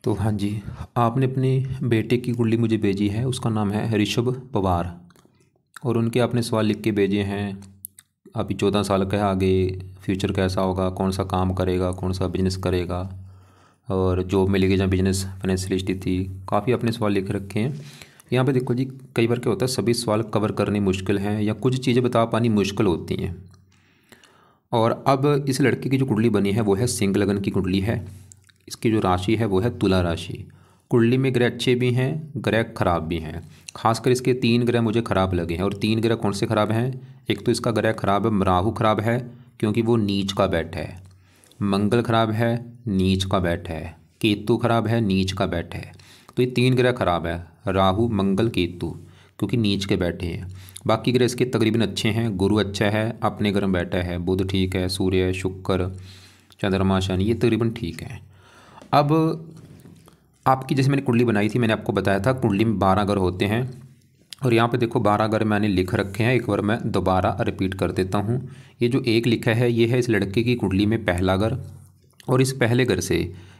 तो हाँ जी, आपने अपने बेटे की कुंडली मुझे भेजी है। उसका नाम है ऋषभ पवार। और उनके आपने सवाल लिख के भेजे हैं। अभी 14 साल का है, आगे फ्यूचर कैसा होगा, कौन सा काम करेगा, कौन सा बिजनेस करेगा, और जॉब मिलेगी या बिजनेस, फाइनेंशियल स्थिति, काफ़ी अपने सवाल लिख रखे हैं। यहाँ पे देखो जी, कई बार क्या होता है, सभी सवाल कवर करने मुश्किल हैं या कुछ चीज़ें बता पानी मुश्किल होती हैं। और अब इस लड़के की जो कुंडली बनी है वो है सिंह लगन की कुंडली है। इसकी जो राशि है वो है तुला राशि। कुंडली में ग्रह अच्छे भी हैं, ग्रह खराब भी हैं। खासकर इसके 3 ग्रह मुझे खराब लगे हैं। और 3 ग्रह कौन से खराब हैं? एक तो इसका ग्रह खराब है, राहु खराब है क्योंकि वो नीच का बैठ है। मंगल खराब है, नीच का बैठ है। केतु खराब है, नीच का बैठ है। तो ये 3 ग्रह खराब है, राहु मंगल केतु, क्योंकि नीच के बैठे हैं। बाकी ग्रह इसके तकरीबन अच्छे हैं। गुरु अच्छा है, अपने घर में बैठा है। बुध ठीक है, सूर्य, शुक्र, चंद्रमा, शनि, ये तकरीबन ठीक है। अब आपकी जैसे मैंने कुंडली बनाई थी, मैंने आपको बताया था कुंडली में 12 ग्रह होते हैं। और यहाँ पे देखो 12 ग्रह मैंने लिख रखे हैं। एक बार मैं दोबारा रिपीट कर देता हूँ। ये जो एक लिखा है ये है इस लड़के की कुंडली में पहला घर। और इस पहले घर से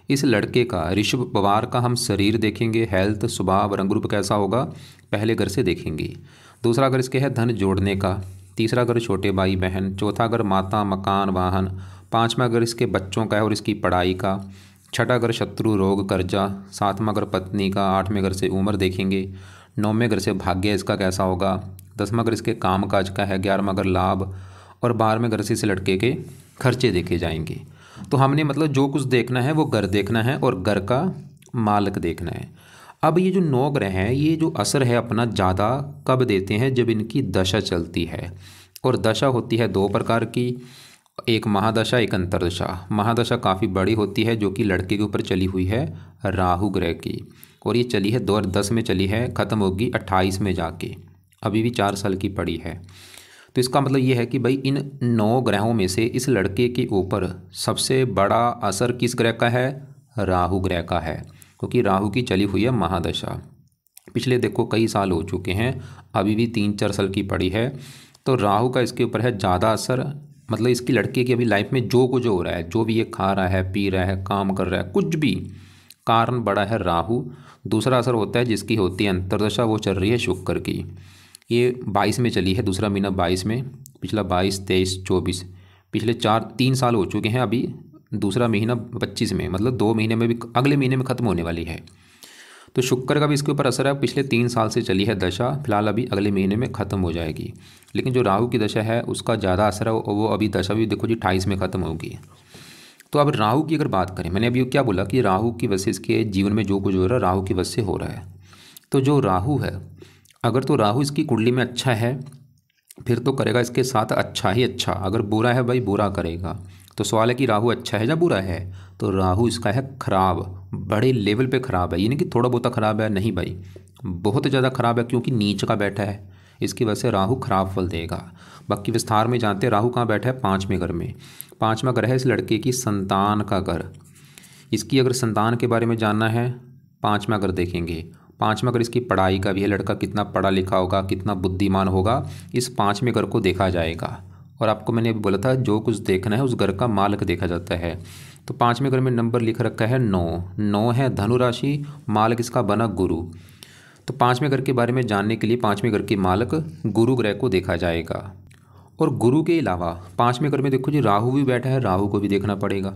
इस लड़के का, ऋषभ पवार का, हम शरीर देखेंगे, हेल्थ, स्वभाव, रंग रूप कैसा होगा, पहले घर से देखेंगे। दूसरा घर इसके है धन जोड़ने का। तीसरा घर छोटे भाई बहन। चौथा घर माता, मकान, वाहन। पांचवा घर इसके बच्चों का है और इसकी पढ़ाई का। छठा घर शत्रु, रोग, कर्जा। सातवां घर पत्नी का। आठवें घर से उम्र देखेंगे। नौवें घर से भाग्य इसका कैसा होगा। 10वां घर इसके काम काज का है। 11वां घर लाभ। और 12वें घर से इस लड़के के खर्चे देखे जाएंगे। तो हमने मतलब जो कुछ देखना है वो घर देखना है और घर का मालिक देखना है। अब ये जो 9 ग्रह हैं, ये जो असर है अपना ज़्यादा कब देते हैं? जब इनकी दशा चलती है। और दशा होती है 2 प्रकार की, एक महादशा, एक अंतरदशा। महादशा काफ़ी बड़ी होती है जो कि लड़के के ऊपर चली हुई है राहु ग्रह की। और ये चली है 2010 में चली है, ख़त्म होगी 28 में जाके। अभी भी 4 साल की पड़ी है। तो इसका मतलब ये है कि भाई इन 9 ग्रहों में से इस लड़के के ऊपर सबसे बड़ा असर किस ग्रह का है? राहु ग्रह का है, क्योंकि राहु की चली हुई है महादशा। पिछले देखो कई साल हो चुके हैं, अभी भी 3-4 साल की पड़ी है। तो राहु का इसके ऊपर है ज़्यादा असर। मतलब इसकी लड़के की अभी लाइफ में जो कुछ हो रहा है, जो भी ये खा रहा है, पी रहा है, काम कर रहा है, कुछ भी, कारण बड़ा है राहु। दूसरा असर होता है जिसकी होती है अंतरदशा, वो चल रही है शुक्र की। ये 22 में चली है, दूसरा महीना 22 में, पिछला 22, 23, 24, पिछले 3 साल हो चुके हैं। अभी दूसरा महीना 25 में, मतलब 2 महीने में भी, अगले महीने में ख़त्म होने वाली है। तो शुक्र का भी इसके ऊपर असर है। पिछले 3 साल से चली है दशा, फिलहाल अभी अगले महीने में ख़त्म हो जाएगी। लेकिन जो राहु की दशा है उसका ज़्यादा असर है, वो अभी दशा भी देखो जी 28 में ख़त्म होगी। तो अब राहु की अगर बात करें, मैंने अभी क्या बोला कि राहु की वजह से इसके जीवन में जो कुछ हो रहा है राहु की वजह से हो रहा है। तो जो राहु है, अगर तो राहु इसकी कुंडली में अच्छा है फिर तो करेगा इसके साथ अच्छा ही अच्छा। अगर बुरा है भाई, बुरा करेगा। तो सवाल है कि राहु अच्छा है या बुरा है? तो राहु इसका है खराब, बड़े लेवल पे खराब है। ये नहीं कि थोड़ा बहुत खराब है, नहीं भाई, बहुत ज़्यादा खराब है, क्योंकि नीच का बैठा है। इसकी वजह से राहु खराब फल देगा। बाकी विस्तार में जानते हैं राहु कहाँ बैठा है? 5वें घर में। 5वां घर है इस लड़के की संतान का घर। इसकी अगर संतान के बारे में जानना है, 5वां घर देखेंगे। 5वां घर इसकी पढ़ाई का भी है, लड़का कितना पढ़ा लिखा होगा, कितना बुद्धिमान होगा, इस 5वें घर को देखा जाएगा। और आपको मैंने अभी बोला था जो कुछ देखना है उस घर का मालिक देखा जाता है। तो 5वें घर में नंबर लिख रखा है 9। 9 है धनु राशि, मालिक इसका बना गुरु। तो 5वें घर के बारे में जानने के लिए 5वें घर के मालिक गुरु ग्रह को देखा जाएगा। और गुरु के अलावा 5वें घर में देखो जी राहु भी बैठा है, राहु को भी देखना पड़ेगा।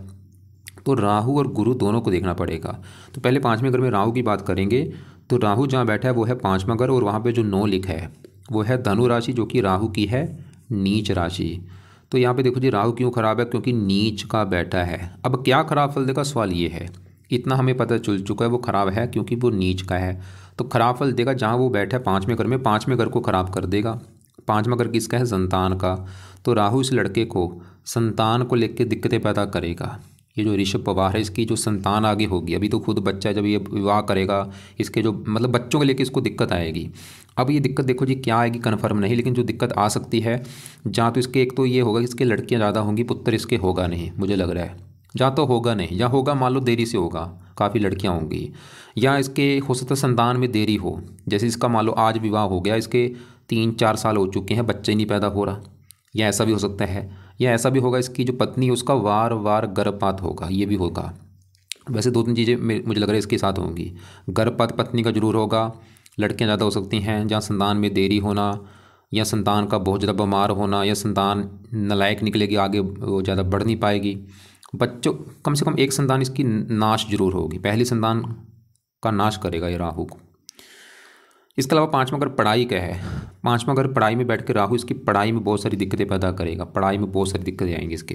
तो राहु और गुरु दोनों को देखना पड़ेगा। तो पहले 5वें घर में राहु की बात करेंगे। तो राहु जहाँ बैठा है वो है 5वां घर, और वहाँ पे जो 9 लिखा है वो है धनु राशि, जो कि राहु की है नीच राशि। तो यहाँ पे देखो जी राहु क्यों खराब है? क्योंकि नीच का बैठा है। अब क्या खराब फल देगा, सवाल ये है। इतना हमें पता चल चुका है वो खराब है क्योंकि वो नीच का है। तो खराब फल देगा जहाँ वो बैठा है 5वें घर में, 5वें घर को खराब कर देगा। 5वां घर किसका है? संतान का। तो राहु इस लड़के को संतान को लेकर दिक्कतें पैदा करेगा। ये जो ऋषभ पवार है इसकी जो संतान आगे होगी, अभी तो खुद बच्चा है, जब ये विवाह करेगा इसके जो मतलब बच्चों को लेकर इसको दिक्कत आएगी। अब ये दिक्कत देखो जी क्या आएगी कन्फर्म नहीं, लेकिन जो दिक्कत आ सकती है, जहाँ तो इसके एक तो ये होगा कि इसके लड़कियाँ ज़्यादा होंगी, पुत्र इसके होगा नहीं, मुझे लग रहा है। जहाँ तो होगा नहीं, या होगा मान लो देरी से होगा, काफ़ी लड़कियाँ होंगी। या इसके हो सकता है संतान में देरी हो, जैसे इसका मान लो आज विवाह हो गया, इसके 3-4 साल हो चुके हैं, बच्चे नहीं पैदा हो रहा, या ऐसा भी हो सकता है। या ऐसा भी होगा इसकी जो पत्नी है उसका वार वार गर्भपात होगा, ये भी होगा। वैसे दो तीन चीज़ें मुझे लग रहा है इसके साथ होंगी। गर्भपात पत्नी का जरूर होगा, लड़कियां ज़्यादा हो सकती हैं जहाँ संतान में देरी होना, या संतान का बहुत ज़्यादा बीमार होना, या संतान नालायक निकलेगी, आगे वो ज़्यादा बढ़ नहीं पाएगी। बच्चों कम से कम एक संतान इसकी नाश जरूर होगी, पहली संतान का नाश करेगा ये राहु को। इसके अलावा पाँचवा अगर पढ़ाई का है, पाँचवा अगर पढ़ाई में बैठ के राहु इसकी पढ़ाई में बहुत सारी दिक्कतें पैदा करेगा, पढ़ाई में बहुत सारी दिक्कतें आएंगी इसके।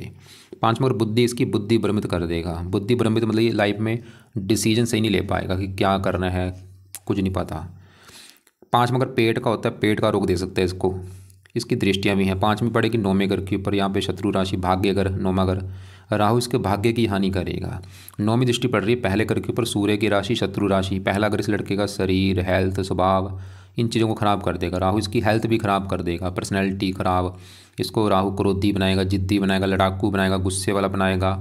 पाँचवा अगर बुद्धि, इसकी बुद्धि भ्रमित कर देगा। बुद्धि भ्रमित मतलब ये लाइफ में डिसीजन सही नहीं ले पाएगा कि क्या करना है, कुछ नहीं पता। पाँचवा अगर पेट का होता है, पेट का रोग दे सकता है इसको। इसकी दृष्टियाँ भी हैं। पाँचवीं पड़ेगी नौवें घर के ऊपर, यहाँ पे शत्रु राशि भाग्य घर, नौवां घर, राहु इसके भाग्य की हानि करेगा। नौवीं दृष्टि पड़ रही है पहले घर के ऊपर, सूर्य की राशि, शत्रु राशि। पहला घर इस लड़के का शरीर, हेल्थ, स्वभाव, इन चीज़ों को ख़राब कर देगा। राहु इसकी हेल्थ भी ख़राब कर देगा, पर्सनैलिटी ख़राब। इसको राहु क्रोधी बनाएगा, जिद्दी बनाएगा, लड़ाकू बनाएगा, गुस्से वाला बनाएगा,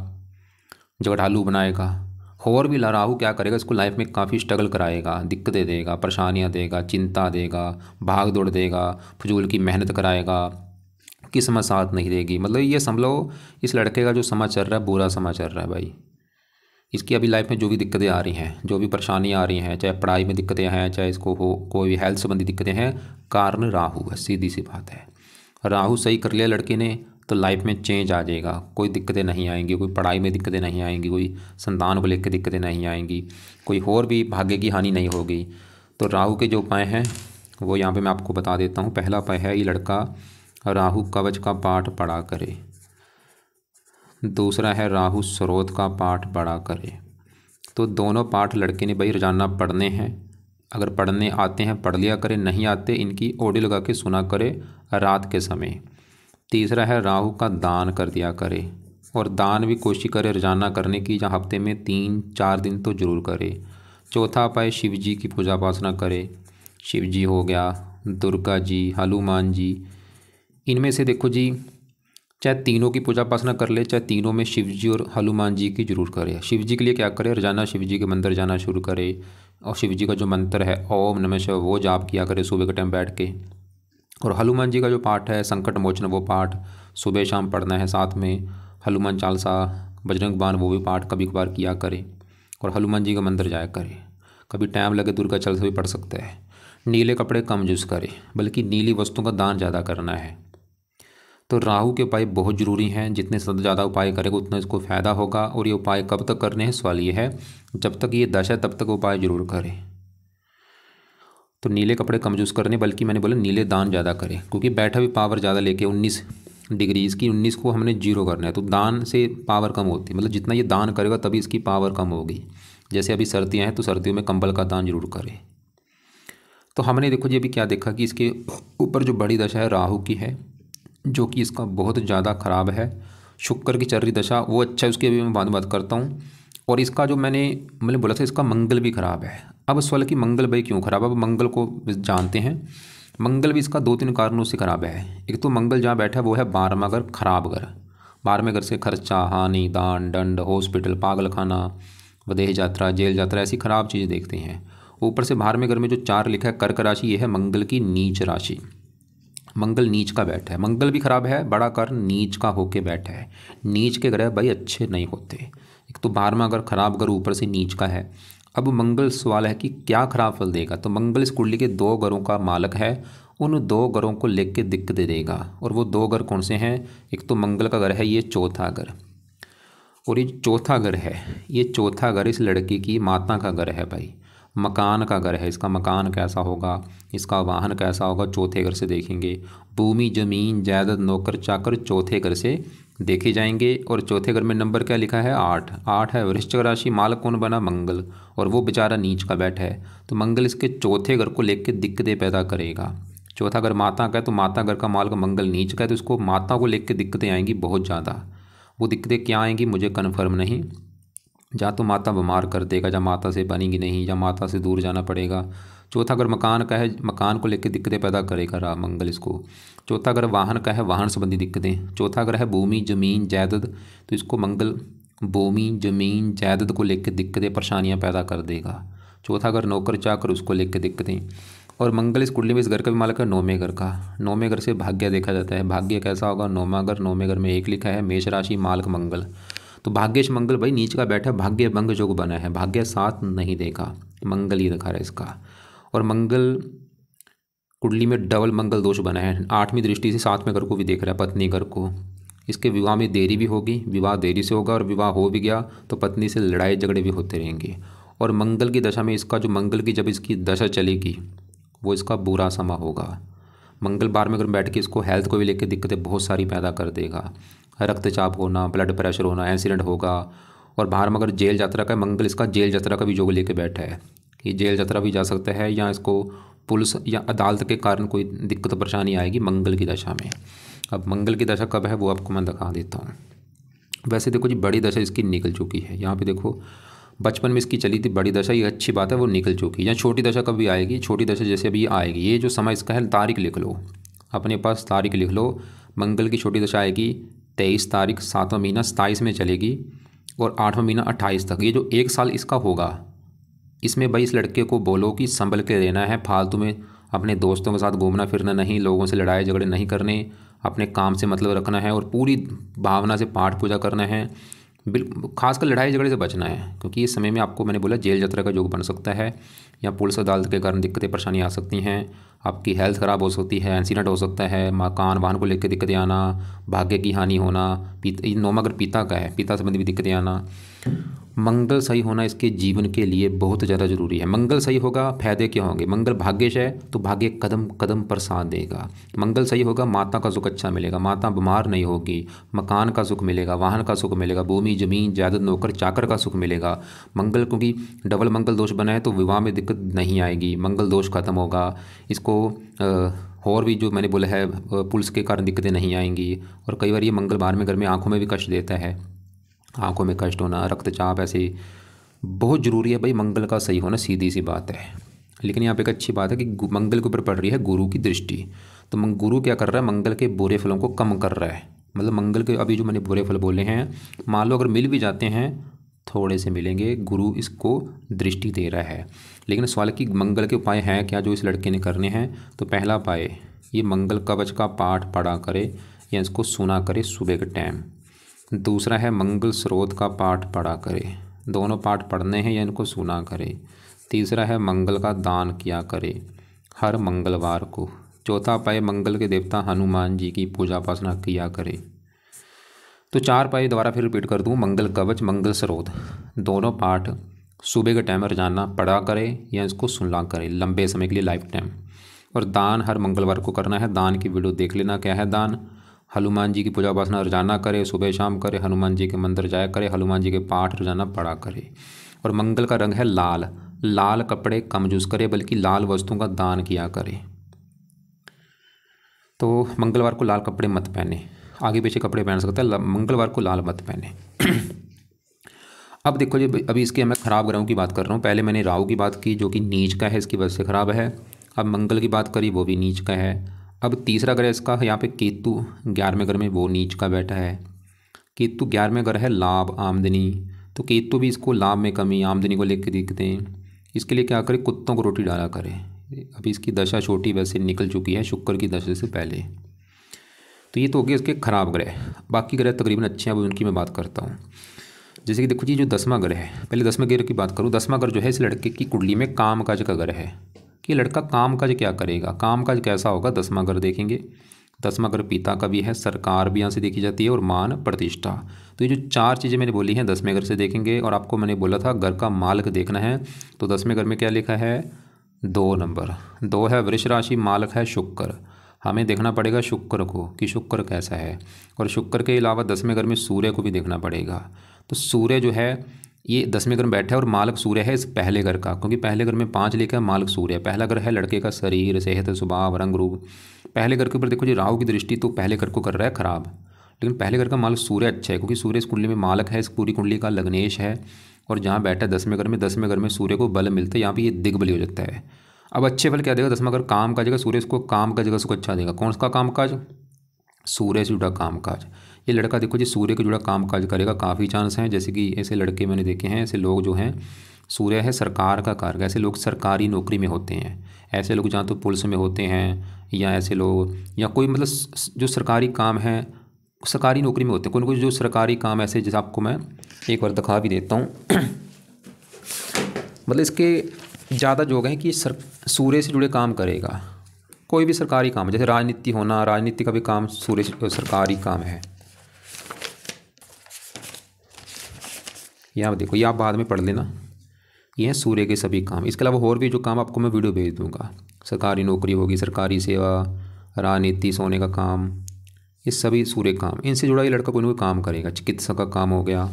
झगड़ालू बनाएगा। और भी राहु क्या करेगा, इसको लाइफ में काफ़ी स्ट्रगल कराएगा, दिक्कतें देगा, परेशानियाँ देगा, चिंता देगा, भाग दौड़ देगा, फजूल की मेहनत कराएगा, किस्मत साथ नहीं देगी। मतलब ये समझ लो इस लड़के का जो समय चल रहा है बुरा समय चल रहा है भाई। इसकी अभी लाइफ में जो भी दिक्कतें आ रही हैं, जो भी परेशानियाँ आ रही हैं, चाहे पढ़ाई में दिक्कतें हैं, चाहे इसको हो कोई भी हेल्थ संबंधी दिक्कतें हैं, कारण राहु है, सीधी सी बात है। राहु सही कर लिया लड़के ने तो लाइफ में चेंज आ जाएगा, कोई दिक्कतें नहीं आएंगी, कोई पढ़ाई में दिक्कतें नहीं आएंगी, कोई संतान को लेकर दिक्कतें नहीं आएंगी, कोई और भी भाग्य की हानि नहीं होगी। तो राहु के जो उपाय हैं वो यहाँ पे मैं आपको बता देता हूँ। पहला उपाय है ये लड़का राहु कवच का पाठ पढ़ा करे। दूसरा है राहु स्रोत का पाठ पढ़ा करे। तो दोनों पाठ लड़के ने भाई रोजाना पढ़ने हैं। अगर पढ़ने आते हैं पढ़ लिया करे, नहीं आते इनकी ऑडियो लगा के सुना करे रात के समय। तीसरा है राहु का दान कर दिया करे, और दान भी कोशिश करे रोजाना करने की, जहाँ हफ्ते में 3-4 दिन तो जरूर करे। चौथा उपाय शिव जी की पूजा उपासना करे। शिव जी हो गया, दुर्गा जी, हनुमान जी, इनमें से देखो जी चाहे तीनों की पूजा उपासना कर ले, चाहे तीनों में शिव जी और हनुमान जी की जरूर करे। शिव जी के लिए क्या करे, रोजाना शिव जी के मंदिर जाना शुरू करे, और शिव जी का जो मंत्र है ओम नमः शिवाय वो जाप किया करे सुबह के टाइम बैठ के। और हनुमान जी का जो पाठ है संकट मोचन, वो पाठ सुबह शाम पढ़ना है। साथ में हनुमान चालीसा, बजरंग बाण, वो भी पाठ कभी कभार किया करे, और हनुमान जी का मंदिर जाया करे। कभी टाइम लगे दुर्गा चालीसा भी पढ़ सकते हैं। नीले कपड़े कम यूज़ करे, बल्कि नीली वस्तुओं का दान ज़्यादा करना है। तो राहु के उपाय बहुत ज़रूरी हैं, जितने ज़्यादा उपाय करेगा उतना इसको फ़ायदा होगा। और ये उपाय कब तक करने हैं, सवाल ये है जब तक ये दशा तब तक उपाय जरूर करें। तो नीले कपड़े कम यूज़ करने, बल्कि मैंने बोला नीले दान ज़्यादा करें, क्योंकि बैठा भी पावर ज़्यादा लेके 19 डिग्री, इसकी 19 को हमने 0 करना है। तो दान से पावर कम होती है, मतलब जितना ये दान करेगा तभी इसकी पावर कम होगी। जैसे अभी सर्दियाँ हैं तो सर्दियों में कंबल का दान जरूर करें। तो हमने देखो जी अभी क्या देखा कि इसके ऊपर जो बड़ी दशा है राहु की है, जो कि इसका बहुत ज़्यादा ख़राब है। शुक्र की चल रही दशा वो अच्छा है, उसकी अभी मैं बात करता हूँ। और इसका जो मैंने बोला था इसका मंगल भी ख़राब है। अब सवाल कि मंगल भाई क्यों ख़राब है, अब मंगल को जानते हैं। मंगल भी इसका 2-3 कारणों से ख़राब है। एक तो मंगल जहाँ बैठा है वो है 12वां घर, खराब घर। 12वें घर से खर्चा, हानि, दान, दंड, हॉस्पिटल, पागल खाना, विदेश यात्रा, जेल यात्रा, ऐसी ख़राब चीज़ें देखते हैं। ऊपर से 12वें घर में जो 4 लिखा है कर्क राशि, ये है मंगल की नीच राशि। मंगल नीच का बैठा है, मंगल भी खराब है, बड़ा कारण नीच का होके बैठा है। नीच के ग्रह भाई अच्छे नहीं होते। एक तो 12वां अगर खराब घर ऊपर से नीच का है। अब मंगल सवाल है कि क्या खराब फल देगा। तो मंगल इस कुंडली के 2 घरों का मालक है, उन 2 घरों को लेके दिक्कत देगा। और वो 2 घर कौन से हैं, एक तो मंगल का घर है ये चौथा घर, और ये चौथा घर है, ये चौथा घर इस लड़की की माता का घर है भाई, मकान का घर है। इसका मकान कैसा होगा, इसका वाहन कैसा होगा, चौथे घर से देखेंगे। भूमि, जमीन, जायदाद, नौकर चाकर चौथे घर से देखे जाएंगे। और चौथे घर में नंबर क्या लिखा है, 8 है। वृश्चिक राशि, मालक कौन बना, मंगल, और वो बेचारा नीच का बैठा है। तो मंगल इसके चौथे घर को लेकर दिक्कतें पैदा करेगा। चौथा घर माता का है, तो माता घर का मालक मंगल नीच का है, तो इसको माता को लेकर दिक्कतें आएंगी बहुत ज़्यादा। वो दिक्कतें क्या आएंगी मुझे कन्फर्म नहीं, जहाँ तो माता बीमार कर देगा, जहाँ माता से बनेगी नहीं, या माता से दूर जाना पड़ेगा। चौथा अगर मकान का है, मकान को लेकर दिक्कतें पैदा करेगा मंगल इसको। चौथा अगर वाहन का है, वाहन संबंधी दिक्कतें। चौथा अगर है भूमि, जमीन, जायदाद, तो इसको मंगल भूमि, जमीन, जायदाद को लेकर दिक्कतें, परेशानियाँ पैदा कर देगा। चौथा अगर नौकर चाकर, उसको लेकर दिक्कतें। और मंगल इस कुंडली में इस घर का भी मालक है 9वें घर का। 9वें घर से भाग्य देखा जाता है, भाग्य कैसा होगा, 9वां घर। 9वें घर में 1 लिखा है, मेष राशि, मालक मंगल। तो भाग्येश मंगल भाई नीच का बैठा, भाग्य भंग योग बना है, भाग्य साथ नहीं देगा, मंगल ही दिखा रहा है इसका। और मंगल कुंडली में डबल मंगल दोष बना है, 8वीं दृष्टि से 7वें घर को भी देख रहा है, पत्नी घर को। इसके विवाह में देरी भी होगी, विवाह देरी से होगा, और विवाह हो भी गया तो पत्नी से लड़ाई झगड़े भी होते रहेंगे। और मंगल की दशा में इसका जो मंगल की जब इसकी दशा चलेगी वो इसका बुरा समय होगा। मंगल 12वें घर में बैठ के इसको हेल्थ को भी लेकर दिक्कतें बहुत सारी पैदा कर देगा, रक्तचाप होना, ब्लड प्रेशर होना, एक्सीडेंट होगा। और बाहर में अगर जेल यात्रा का, मंगल इसका जेल यात्रा का भी योग लेके बैठा है कि जेल यात्रा भी जा सकता है, या इसको पुलिस या अदालत के कारण कोई दिक्कत परेशानी आएगी मंगल की दशा में। अब मंगल की दशा कब है वो आपको मैं दिखा देता हूँ। वैसे देखो जी बड़ी दशा इसकी निकल चुकी है, यहाँ पे देखो बचपन में इसकी चली थी बड़ी दशा, ये अच्छी बात है, वो निकल चुकी है। या छोटी दशा कब भी आएगी, छोटी दशा जैसे अभी आएगी, ये जो समय इसका है, तारीख लिख लो अपने पास, तारीख लिख लो। मंगल की छोटी दशा आएगी 23 तारीख, 7वां महीना 27 में चलेगी, और 8वां महीना 28 तक। ये जो 1 साल इसका होगा, इसमें भाई इस लड़के को बोलो कि संभल के रहना है, फालतू में अपने दोस्तों के साथ घूमना फिरना नहीं, लोगों से लड़ाई झगड़े नहीं करने, अपने काम से मतलब रखना है, और पूरी भावना से पाठ पूजा करना है। खासकर लड़ाई झगड़े से बचना है, क्योंकि इस समय में आपको मैंने बोला जेल यात्रा का योग बन सकता है, या पुलिस अदालत के कारण दिक्कतें परेशानी आ सकती हैं, आपकी हेल्थ ख़राब हो सकती है, एक्सीडेंट हो सकता है, मकान वाहन को लेकर दिक्कतें आना, भाग्य की हानि होना, नौमा अगर पिता का है, पिता संबंधी भी दिक्कतें आना। मंगल सही होना इसके जीवन के लिए बहुत ज़्यादा ज़रूरी है। मंगल सही होगा, फायदे क्या होंगे, मंगल भाग्यश है तो भाग्य कदम कदम पर साथ देगा। मंगल सही होगा, माता का सुख अच्छा मिलेगा, माता बीमार नहीं होगी, मकान का सुख मिलेगा, वाहन का सुख मिलेगा, भूमि जमीन जायदाद नौकर चाकर का सुख मिलेगा। मंगल क्योंकि डबल मंगल दोष बना है तो विवाह में दिक्कत नहीं आएगी, मंगल दोष खत्म होगा। इसको और भी जो मैंने बोला है पुलिस के कारण दिक्कतें नहीं आएंगी। और कई बार ये मंगल 12वें घर में आँखों में भी कष्ट देता है, आंखों में कष्ट होना, रक्तचाप, ऐसे बहुत ज़रूरी है भाई मंगल का सही होना, सीधी सी बात है। लेकिन यहाँ पे एक अच्छी बात है कि मंगल के ऊपर पड़ रही है गुरु की दृष्टि, तो गुरु क्या कर रहा है, मंगल के बुरे फलों को कम कर रहा है। मतलब मंगल के अभी जो मैंने बुरे फल बोले हैं, मान लो अगर मिल भी जाते हैं थोड़े से मिलेंगे, गुरु इसको दृष्टि दे रहा है। लेकिन सवाल की मंगल के उपाय हैं क्या जो इस लड़के ने करने हैं। तो पहला उपाय, ये मंगल कवच का पाठ पढ़ा करे या इसको सुना करे सुबह के टाइम। दूसरा है मंगल स्रोत का पाठ पढ़ा करे, दोनों पाठ पढ़ने हैं या इनको सुना करे। तीसरा है मंगल का दान किया करे हर मंगलवार को। चौथा उपाय, मंगल के देवता हनुमान जी की पूजा उपासना किया करे। तो 4 उपाय दोबारा फिर रिपीट कर दूँ, मंगल कवच, मंगल स्रोत, दोनों पाठ सुबह के टाइम रोजाना पढ़ा करे या इसको सुना करे लंबे समय के लिए, लाइफ टाइम। और दान हर मंगलवार को करना है, दान की वीडियो देख लेना क्या है दान। हनुमान जी की पूजा उपासना रोजाना करे, सुबह शाम करे, हनुमान जी के मंदिर जाया करे, हनुमान जी के पाठ रोजाना पढ़ा करे। और मंगल का रंग है लाल, लाल कपड़े कम यूज़ करे बल्कि लाल वस्तुओं का दान किया करे। तो मंगलवार को लाल कपड़े मत पहने, आगे पीछे कपड़े पहन सकता है, मंगलवार को लाल मत पहने। अब देखो जी, अभी इसके मैं खराब ग्रहों की बात कर रहा हूँ। पहले मैंने राहु की बात की जो कि नीच का है, इसकी वजह से खराब है। अब मंगल की बात करी, वो भी नीच का है। अब तीसरा ग्रह इसका यहाँ पे केतु 11वें घर में, वो नीच का बैठा है। केतु 11वें घर है लाभ आमदनी, तो केतु भी इसको लाभ में कमी, आमदनी को लेकर दिखते हैं। इसके लिए क्या करे, कुत्तों को रोटी डाला करे। अभी इसकी दशा छोटी वैसे निकल चुकी है शुक्र की दशा से पहले। तो ये तो हो गया इसके खराब ग्रह। बाकी ग्रह तकरीबन अच्छे हैं, वो उनकी मैं बात करता हूँ। जैसे कि देखो जी, जो 10वां ग्रह है, पहले 10वें ग्रह की बात करूँ। 10वां ग्रह जो है इस लड़के की कुंडली में काम काज का ग्रह है कि लड़का काम काज क्या करेगा, काम काज कैसा होगा, 10वां घर देखेंगे। 10वां घर पिता का भी है, सरकार भी यहाँ से देखी जाती है, और मान प्रतिष्ठा। तो ये जो 4 चीज़ें मैंने बोली हैं 10वें घर से देखेंगे। और आपको मैंने बोला था घर का मालक देखना है, तो 10वें घर में क्या लिखा है, 2 नंबर 2 है। वृष राशि, मालक है शुक्र। हमें देखना पड़ेगा शुक्र को कि शुक्र कैसा है। और शुक्र के अलावा 10वें घर में सूर्य को भी देखना पड़ेगा। तो सूर्य जो है ये 10वें घर में बैठा है, और मालक सूर्य है इस पहले घर का, क्योंकि पहले घर में 5 लिखा है, मालक सूर्य। पहला घर है लड़के का शरीर, सेहत, स्वभाव, रंग रूप। पहले घर के ऊपर देखो जी, राहु की दृष्टि तो पहले घर को कर रहा है खराब, लेकिन पहले घर का मालक सूर्य अच्छा है, क्योंकि सूर्य इस कुंडली में मालक है, इस पूरी कुंडली का लग्नेश है। और जहाँ बैठा है 10वें घर में, 10वें घर में सूर्य को बल मिलता है, यहाँ पे ये दिग्बली हो जाता है। अब अच्छे फल क्या देगा, 10वां घर काम का जगह, सूर्य इसको काम का जगह सुख अच्छा देगा। कौन सा काम काज, सूर्य से जुड़ा काम काज। ये लड़का देखो जी सूर्य के जुड़ा काम काज करेगा, काफ़ी चांस हैं। जैसे कि ऐसे लड़के मैंने देखे हैं, ऐसे लोग जो हैं, सूर्य है सरकार का कारक, ऐसे लोग सरकारी नौकरी में होते हैं। ऐसे लोग जहाँ तो पुलिस में होते हैं, या ऐसे लोग, या कोई मतलब जो सरकारी काम है सरकारी नौकरी में होते हैं। कोई जो सरकारी काम ऐसे, जैसे आपको मैं एक बार दिखा भी देता हूँ। मतलब इसके ज़्यादा योग हैं कि सूर्य से जुड़े काम करेगा। कोई भी सरकारी काम, जैसे राजनीति होना, राजनीति का भी काम सूर्य से सरकारी काम है। यहाँ देखो, ये आप बाद में पढ़ लेना, ये हैं सूर्य के सभी काम। इसके अलावा और भी जो काम आपको मैं वीडियो भेज दूँगा। सरकारी नौकरी होगी, सरकारी सेवा, राजनीति, सोने का काम, ये सभी सूर्य काम, इनसे जुड़ा ये लड़का कोई ना कोई काम करेगा। चिकित्सा का काम हो गया।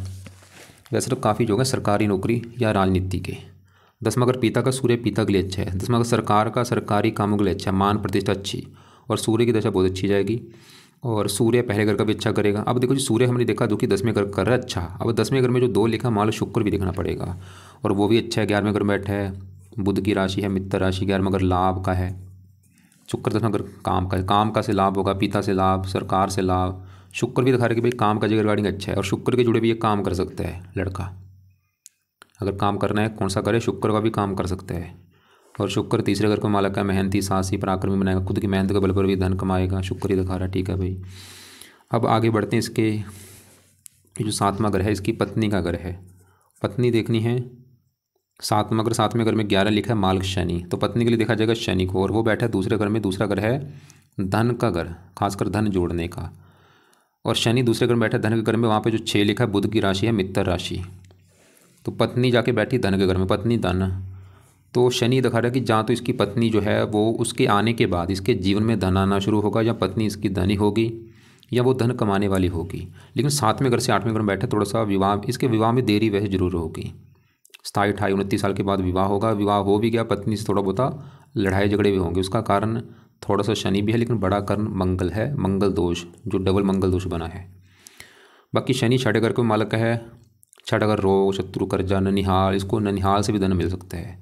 वैसे तो काफ़ी जो है सरकारी नौकरी या राजनीति के। 10वां घर पिता का, सूर्य पिता के लिए अच्छा है। 10वां घर सरकार का, सरकारी कामों के लिए अच्छा है। मान प्रतिष्ठा अच्छी, और सूर्य की दशा बहुत अच्छी जाएगी। और सूर्य पहले घर का भी अच्छा करेगा। अब देखो जी, सूर्य हमने देखा जो कि 10वें घर कर रहा है अच्छा। अब 10वें घर में जो 2 लिखा, मान लो शुक्र भी देखना पड़ेगा, और वो भी अच्छा है। 11वें घर में बैठा है, बुध की राशि है, मित्र राशि। 11वां घर लाभ का है। शुक्र 10वां घर काम का है, काम का से लाभ होगा, पिता से लाभ, सरकार से लाभ। शुक्र भी दिखा रहा है कि भाई काम का जगह रिगार्डिंग अच्छा है, और शुक्र के जुड़े भी ये काम कर सकता है लड़का। अगर काम करना है कौन सा करे, शुक्र का भी काम कर सकता है। और शुक्र तीसरे घर को मालक है, मेहनती, साहसी, पराक्रमी बनाएगा। खुद की मेहनत के बल पर भी धन कमाएगा। शुक्र ही दिखा रहा है, ठीक है भाई। अब आगे बढ़ते हैं। इसके ये जो 7वां घर है, इसकी पत्नी का घर है। पत्नी देखनी है 7वां घर। 7वें घर में 11 लिखा है, मालक शनि। तो पत्नी के लिए देखा जाएगा शनि को, और वो बैठा है दूसरे घर में। दूसरा घर है धन का घर, खासकर धन जोड़ने का। और शनि दूसरे घर में बैठा है धन के घर में। वहाँ पे जो 6 लिखा है, बुध की राशि है, मित्र राशि। तो पत्नी जाके बैठी धन के घर में, पत्नी धन। तो शनि दिखा रहा है कि जहाँ तो इसकी पत्नी जो है वो उसके आने के बाद इसके जीवन में धन आना शुरू होगा, या पत्नी इसकी धनी होगी, या वो धन कमाने वाली होगी। लेकिन 7वें घर से 8वें घर में बैठे, थोड़ा सा विवाह, इसके विवाह में देरी वैसे जरूर होगी। 27, 28, 29 साल के बाद विवाह होगा। विवाह हो भी गया, पत्नी से थोड़ा बहुत लड़ाई झगड़े भी होंगे। उसका कारण थोड़ा सा शनि भी है, लेकिन बड़ा कारण मंगल है, मंगल दोष, जो डबल मंगल दोष बना है। बाकी शनि 6ठे घर को मालक है। 6ठा घर रोग, शत्रु, कर्जा, ननिहाल। इसको ननिहाल से भी धन मिल सकता है।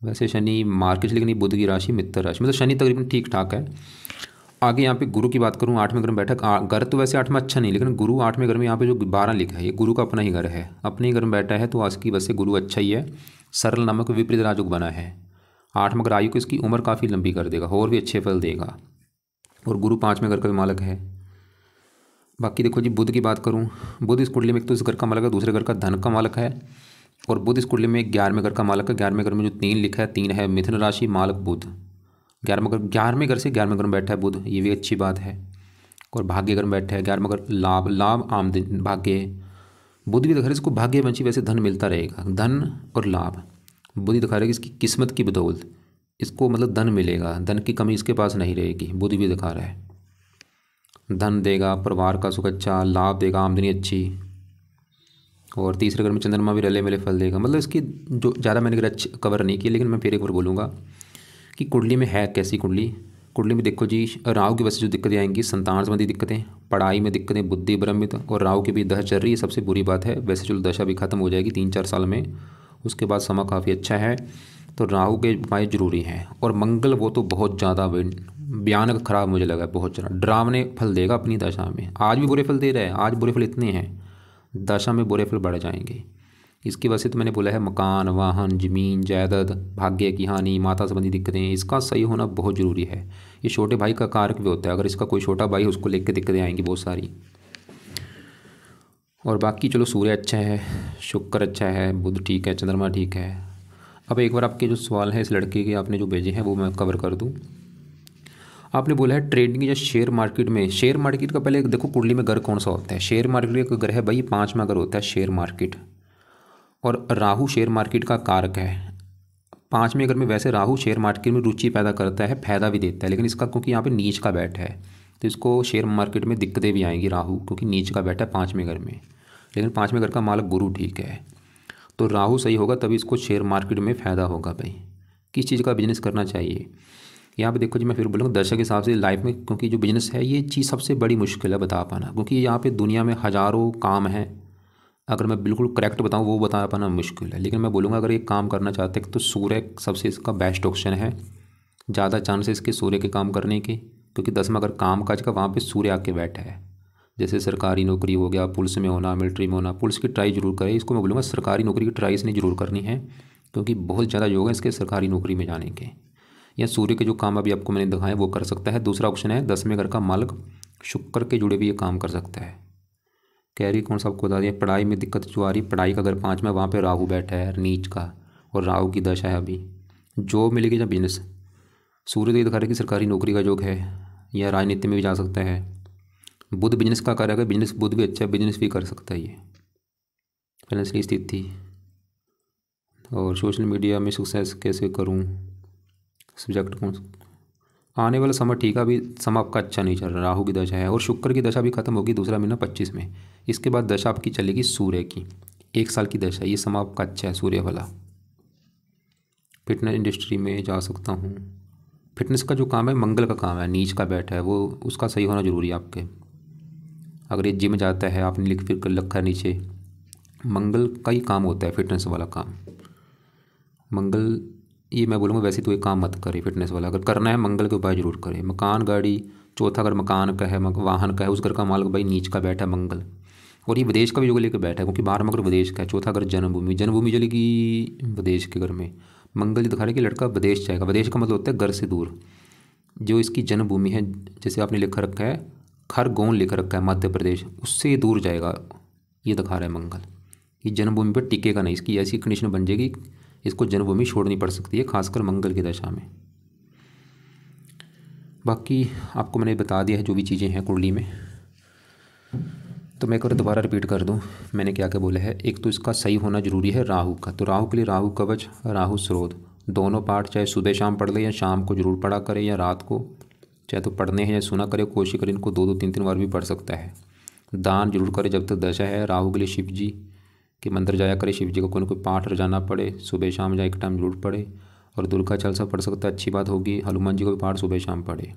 वैसे शनि मार्केट, लेकिन ये बुध की राशि, मित्र राशि, मतलब शनि तकरीबन ठीक ठाक है। आगे यहाँ पे गुरु की बात करूँ, 8वें घर में बैठा। घर तो वैसे 8 में अच्छा नहीं, लेकिन गुरु 8वें घर में, यहाँ पे जो 12 लिखा है, ये गुरु का अपना ही घर है, अपने ही घर में बैठा है। तो आज की वजह से गुरु अच्छा ही है। सरल नामक विपरीत राजयोग बना है। 8वें घर आयु को इसकी उम्र काफ़ी लंबी कर देगा, और भी अच्छे फल देगा। और गुरु 5वें घर का भी मालक है। बाकी देखो जी, बुध की बात करूँ, बुध इस कुंडली में एक तो इस घर का मालक है, दूसरे घर का धन का मालक है। और बुध इस कुंडली में 11वें घर का मालक है। 11वें घर में जो 3 लिखा है, 3 है, मिथुन राशि, मालक बुध। 11वें घर से 11वें घर में बैठा है बुध, ये भी अच्छी बात है। और भाग्य घर में बैठा है। 11वां घर लाभ, लाभ, आमदनी, भाग्य। बुध भी दिखा रहा है इसको भाग्यवंशी, वैसे धन मिलता रहेगा, धन और लाभ। बुध दिखा रहा है कि इसकी किस्मत की बदौलत इसको मतलब धन मिलेगा, धन की कमी इसके पास नहीं रहेगी। बुध भी दिखा रहा है धन देगा, परिवार का सुख अच्छा, लाभ देगा, आमदनी अच्छी। और तीसरे घर में चंद्रमा भी रले मिले फल देगा। मतलब इसकी जो ज़्यादा मैंने अच्छी कवर नहीं की, लेकिन मैं फिर एक बार बोलूँगा कि कुंडली में है कैसी कुंडली। कुंडली में देखो जी, राहु की वजह से जो दिक्कतें आएंगी, संतान संबंधी दिक्कतें, पढ़ाई में दिक्कतें, बुद्धि भ्रमित, और राहु की भी दशा चल रही है, सबसे बुरी बात है। वैसे चलो दशा भी खत्म हो जाएगी 3-4 साल में, उसके बाद समय काफ़ी अच्छा है। तो राहु के उपाय जरूरी हैं। और मंगल वो तो बहुत ज़्यादा भयानक खराब मुझे लगा, बहुत ज़्यादा डरावने फल देगा अपनी दशा में। आज भी बुरे फल दे रहा है, आज बुरे फल इतने हैं, दशा में बुरे फल बढ़ जाएंगे। इसकी वजह से तो मैंने बोला है मकान, वाहन, ज़मीन, जायदाद, भाग्य की हानि, माता संबंधी दिक्कतें, इसका सही होना बहुत ज़रूरी है। ये छोटे भाई का कारक भी होता है, अगर इसका कोई छोटा भाई उसको लेकर दिक्कतें आएंगी बहुत सारी। और बाकी चलो सूर्य अच्छा है, शुक्र अच्छा है, बुध ठीक है, चंद्रमा ठीक है। अब एक बार आपके जो सवाल है इस लड़के के आपने जो भेजे हैं वो मैं कवर कर दूँ। आपने बोला है ट्रेडिंग या शेयर मार्केट में, शेयर मार्केट का पहले देखो कुंडली में घर कौन सा होता है। शेयर मार्केट का घर है भाई 5वां घर होता है शेयर मार्केट, और राहु शेयर मार्केट का कारक है। 5वें घर में वैसे राहु शेयर मार्केट में रुचि पैदा करता है, फायदा भी देता है, लेकिन इसका क्योंकि यहाँ पे नीच का बैठ है तो इसको शेयर मार्केट में दिक्कतें भी आएंगी राहु, क्योंकि नीच का बैठ है 5वें घर में। लेकिन 5वें घर का मालक गुरु ठीक है, तो राहु सही होगा तभी इसको शेयर मार्केट में फ़ायदा होगा। भाई किस चीज़ का बिजनेस करना चाहिए यहाँ पे देखो जी, मैं फिर बोलूँगा दर्शक के हिसाब से लाइफ में, क्योंकि जो बिजनेस है ये चीज़ सबसे बड़ी मुश्किल है बता पाना, क्योंकि यहाँ पे दुनिया में हज़ारों काम हैं। अगर मैं बिल्कुल करेक्ट बताऊँ वो बता पाना मुश्किल है, लेकिन मैं बोलूँगा अगर ये काम करना चाहते हैं तो सूर्य सबसे इसका बेस्ट ऑप्शन है। ज़्यादा चांस है इसके सूर्य के काम करने के, क्योंकि 10वां अगर काम काज का वहाँ पे सूर्य आके बैठा है। जैसे सरकारी नौकरी हो गया, पुलिस में होना, मिलिट्री में होना, पुलिस की ट्राई जरूर करें। इसको मैं बोलूँगा सरकारी नौकरी की ट्राई इसने जरूर करनी है, क्योंकि बहुत ज़्यादा योग है इसके सरकारी नौकरी में जाने के। या सूर्य के जो काम अभी आपको मैंने दिखाए वो कर सकता है। दूसरा ऑप्शन है 10वें घर का मालक शुक्र के जुड़े भी ये काम कर सकता है। कैरी कौन सा आपको बता दिया। पढ़ाई में दिक्कत जो आ रही है, पढ़ाई का अगर 5 में वहाँ पे राहु बैठा है नीच का, और राहु की दशा है अभी, जॉब मिलेगी या बिजनेस। सूर्य तो ये दिखा रहा है कि सरकारी नौकरी का योग है, या राजनीति में भी जा सकता है। बुध बिजनेस का करेगा, बिजनेस बुध भी अच्छा है, बिजनेस भी कर सकता है ये। फाइनेंशियली स्थिति और सोशल मीडिया में सक्सेस कैसे करूं, सब्जेक्ट कौन सा। आने वाला समय ठीक है, अभी समय आपका अच्छा नहीं चल रहा, राहु की दशा है और शुक्र की दशा भी खत्म होगी दूसरा महीना 25 में। इसके बाद दशा आपकी चलेगी सूर्य की, 1 साल की दशा। ये समय आपका अच्छा है सूर्य वाला। फिटनेस इंडस्ट्री में जा सकता हूँ। फिटनेस का जो काम है मंगल का काम है, नीच का बैठा है वो, उसका सही होना जरूरी है आपके। अगर ये जिम जाता है, आपने लिख फिर कर रखा है नीचे, मंगल का ही काम होता है फिटनेस वाला काम। मंगल, ये मैं बोलूँगा वैसे तो ये काम मत करे फिटनेस वाला, अगर करना है मंगल के उपाय जरूर करें। मकान गाड़ी, चौथा अगर मकान का है, वाहन का है, उस घर का मालिक भाई नीच का बैठा है मंगल। और ये विदेश का भी योग लेकर बैठा है, क्योंकि 12 मकर विदेश का है। चौथा अगर जन्मभूमि, जन्मभूमि चलेगी विदेश के घर में। मंगल ये दिखा रहा है कि लड़का विदेश जाएगा। विदेश का मतलब होता है घर से दूर। जो इसकी जन्मभूमि है, जैसे आपने लिख रखा है खरगोन लिख रखा है मध्य प्रदेश, उससे ये दूर जाएगा, ये दिखा रहा है मंगल। ये जन्मभूमि पर टिकेगा नहीं, इसकी ऐसी कंडीशन बन जाएगी, इसको जन्मभूमि छोड़नी पड़ सकती है, खासकर मंगल की दशा में। बाकी आपको मैंने बता दिया है जो भी चीज़ें हैं कुंडली में। तो मैं एक बार दोबारा रिपीट कर दूं, मैंने क्या क्या बोला है। एक तो इसका सही होना जरूरी है राहु का, तो राहु के लिए राहु कवच, राहु स्रोत, दोनों पाठ चाहे सुबह शाम पढ़ ले या शाम को जरूर पढ़ा करे या रात को, चाहे तो पढ़ने हैं या सुना करे, कोशिश करें इनको 2-2 3-3 बार भी पढ़ सकता है। दान जरूर करे जब तक दशा है। राहु के लिए शिव जी के मंदिर जाया करे, शिव जी का कोई ना कोई पाठ रोजाना पढ़े, सुबह शाम जाए एक टाइम जरूर पढ़े। और दुर्गा चालीसा पढ़ सकता है, अच्छी बात होगी। हनुमान जी का भी पाठ सुबह शाम पढ़े।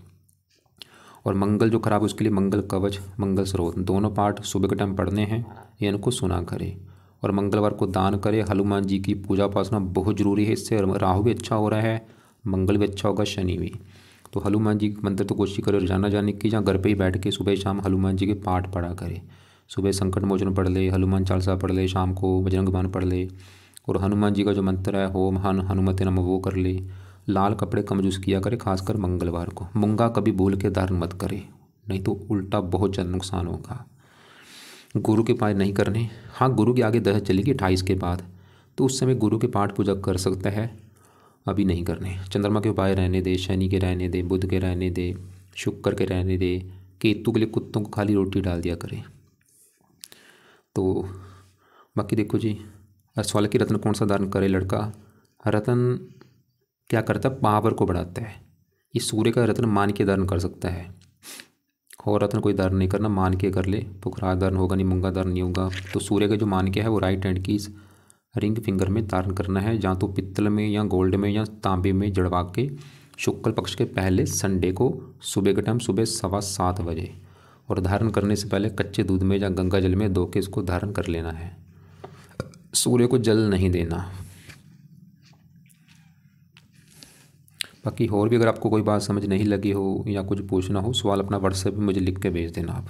और मंगल जो खराब है उसके लिए मंगल कवच, मंगल स्रोत, दोनों पाठ सुबह के टाइम पढ़ने हैं या इनको सुना करे। और मंगलवार को दान करे। हनुमान जी की पूजा उपासना बहुत ज़रूरी है, इससे राहु भी अच्छा हो रहा है, मंगल भी अच्छा होगा, शनि भी। तो हनुमान जी के मंदिर तो कोशिश करे रोजाना जाने की, या घर पे ही बैठ के सुबह शाम हनुमान जी के पाठ पढ़ा करे। सुबह संकट मोचन पढ़ ले, हनुमान चालीसा पढ़ ले, शाम को बजरंग बाण पढ़ ले। और हनुमान जी का जो मंत्र है होम हनुमते नमः वो कर ले। लाल कपड़े कम यूज़ किया करे, खासकर मंगलवार को। मूंगा कभी भूल के धारण मत करे, नहीं तो उल्टा बहुत ज़्यादा नुकसान होगा। गुरु के पाठ नहीं करने। हाँ, गुरु की आगे दशा चलेगी 28 के बाद, तो उस समय गुरु के पाठ पूजा कर सकता है, अभी नहीं करने। चंद्रमा के उपाय रहने दे, शनि के रहने दे, बुध के रहने दे, शुक्र के रहने दे। केतु के लिए कुत्तों को खाली रोटी डाल दिया करे। तो बाकी देखो जी, सवाल की रत्न कौन सा धारण करे लड़का। रत्न क्या करता है, पावर को बढ़ाता है। ये सूर्य का रत्न मान के धारण कर सकता है, और रत्न कोई धारण नहीं करना, मान के कर ले तो खराब धारण होगा नहीं, मूंगा धारण नहीं होगा। तो सूर्य का जो मान के है वो राइट हैंड की इस रिंग फिंगर में धारण करना है, जहाँ तो पित्तल में या गोल्ड में या तांबे में जड़वा के, शुक्ल पक्ष के पहले संडे को सुबह के टाइम सुबह 7:15 बजे। और धारण करने से पहले कच्चे दूध में या गंगा जल में धो के इसको धारण कर लेना है। सूर्य को जल नहीं देना। बाकी और भी अगर आपको कोई बात समझ नहीं लगी हो या कुछ पूछना हो, सवाल अपना व्हाट्सएप पे मुझे लिख के भेज देना आप।